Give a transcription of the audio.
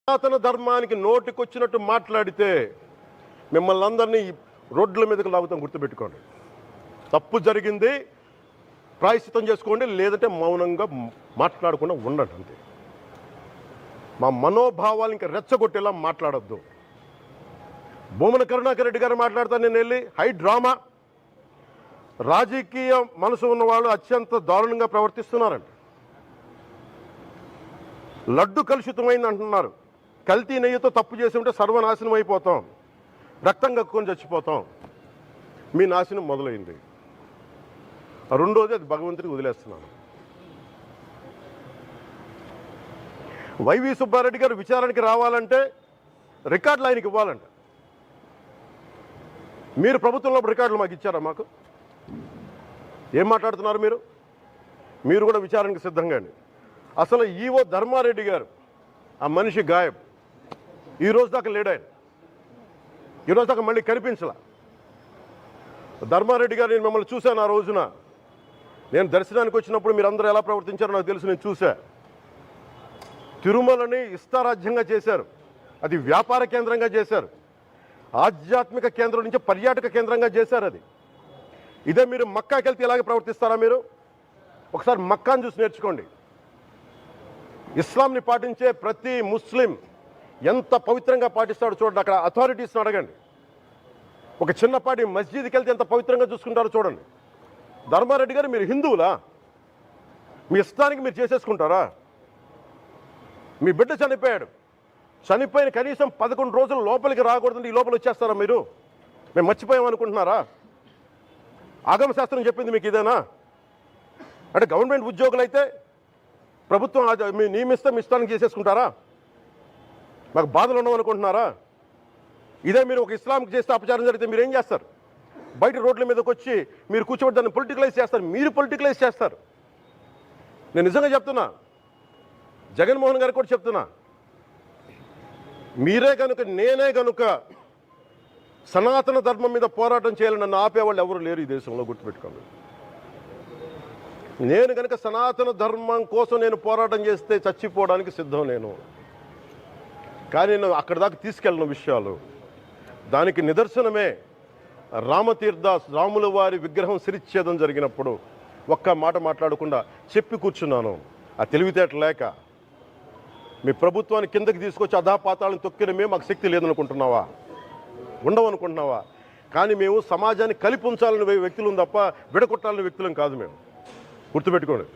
సనాతన ధర్మానికి నోటికొచ్చినట్టు మాట్లాడితే మిమ్మల్ని అందరినీ రోడ్ల మీదకి లాగుతాం, గుర్తుపెట్టుకోండి. తప్పు జరిగింది, ప్రాయశ్చితం చేసుకోండి, లేదంటే మౌనంగా మాట్లాడకుండా ఉండండి అంతే. మా మనోభావాలు ఇంకా రెచ్చగొట్టేలా మాట్లాడొద్దు. భూమన కరుణాకర్ రెడ్డి గారు మాట్లాడతాను నేను వెళ్ళి హై డ్రామా, రాజకీయ మనసు ఉన్న వాళ్ళు అత్యంత దారుణంగా ప్రవర్తిస్తున్నారంట. లడ్డు కలుషితమైంది అంటున్నారు. కల్తీ నెయ్యితో తప్పు చేసి ఉంటే సర్వనాశనం అయిపోతాం, రక్తం కక్కుని చచ్చిపోతాం. మీ నాశనం మొదలైంది. రెండోది అది భగవంతుడికి వదిలేస్తున్నాను. వైవి సుబ్బారెడ్డి గారు విచారణకి రావాలంటే రికార్డులు ఆయనకి ఇవ్వాలంట. మీరు ప్రభుత్వంలో రికార్డులు మాకు ఇచ్చారా? మాకు ఏం మాట్లాడుతున్నారు మీరు? మీరు కూడా విచారణకి సిద్ధంగా అండి. అసలు ఈవో ధర్మారెడ్డి గారు ఆ మనిషి గాయం, ఈ రోజు దాకా లేడు ఆయన. ఈరోజు దాకా మళ్ళీ కనిపించలా. ధర్మారెడ్డి గారు నేను మిమ్మల్ని చూశాను. ఆ రోజున నేను దర్శనానికి వచ్చినప్పుడు మీరు అందరూ ఎలా ప్రవర్తించారో నాకు తెలుసు, నేను చూశా. తిరుమలని ఇష్టారాజ్యంగా చేశారు, అది వ్యాపార కేంద్రంగా చేశారు, ఆధ్యాత్మిక కేంద్రం నుంచి పర్యాటక కేంద్రంగా చేశారు. అది ఇదే మీరు మక్కాకి వెళ్తే ఇలాగే ప్రవర్తిస్తారా? మీరు ఒకసారి మక్కాను చూసి నేర్చుకోండి. ఇస్లాంని పాటించే ప్రతి ముస్లిం ఎంత పవిత్రంగా పాటిస్తాడో చూడండి. అక్కడ అథారిటీస్ని అడగండి. ఒక చిన్నపాటి మస్జిద్కి వెళ్తే ఎంత పవిత్రంగా చూసుకుంటారో చూడండి. ధర్మారెడ్డి గారు మీరు హిందువులా? మీ ఇష్టానికి మీరు చేసేసుకుంటారా? మీ బిడ్డ చనిపోయాడు, చనిపోయిన కనీసం 11 రోజులు లోపలికి రాకూడదండి, ఈ లోపల వచ్చేస్తారా మీరు? మేము మర్చిపోయామనుకుంటున్నారా? ఆగమ శాస్త్రం చెప్పింది మీకు ఇదేనా? అంటే గవర్నమెంట్ ఉద్యోగులు అయితే ప్రభుత్వం మీ నియమిస్తే మీ ఇష్టానికి చేసేసుకుంటారా? మాకు బాధలు ఉండవనుకుంటున్నారా? ఇదే మీరు ఒక ఇస్లాంకి చేస్తే అపచారం జరిగితే మీరు ఏం చేస్తారు? బయట రోడ్ల మీదకి వచ్చి మీరు కూర్చోబెట్టి దాన్ని పొలిటికలైజ్ చేస్తారు. మీరు పొలిటికలైజ్ చేస్తారు. నేను నిజంగా చెప్తున్నా, జగన్మోహన్ గారికి కూడా చెప్తున్నా, మీరే కనుక నేనే కనుక సనాతన ధర్మం మీద పోరాటం చేయాలని నన్ను ఆపేవాళ్ళు ఎవరు లేరు ఈ దేశంలో, గుర్తుపెట్టుకోండి. నేను కనుక సనాతన ధర్మం కోసం నేను పోరాటం చేస్తే చచ్చిపోవడానికి సిద్ధం నేను. కానీ నేను అక్కడి దాకా తీసుకెళ్ళిన విషయాలు, దానికి నిదర్శనమే రాముల వారి విగ్రహం శిరిచ్ఛేదం జరిగినప్పుడు ఒక్క మాట మాట్లాడకుండా చెప్పి కూర్చున్నాను. ఆ తెలివితేట లేక మీ ప్రభుత్వాన్ని కిందకి తీసుకొచ్చి అధాపాతాలను తొక్కిన మేము మాకు శక్తి లేదనుకుంటున్నావా? ఉండవనుకుంటున్నావా? కానీ మేము సమాజాన్ని కలిపి ఉంచాలని వ్యక్తులం తప్ప విడగొట్టాలని వ్యక్తులం కాదు. మేము గుర్తుపెట్టుకోండి.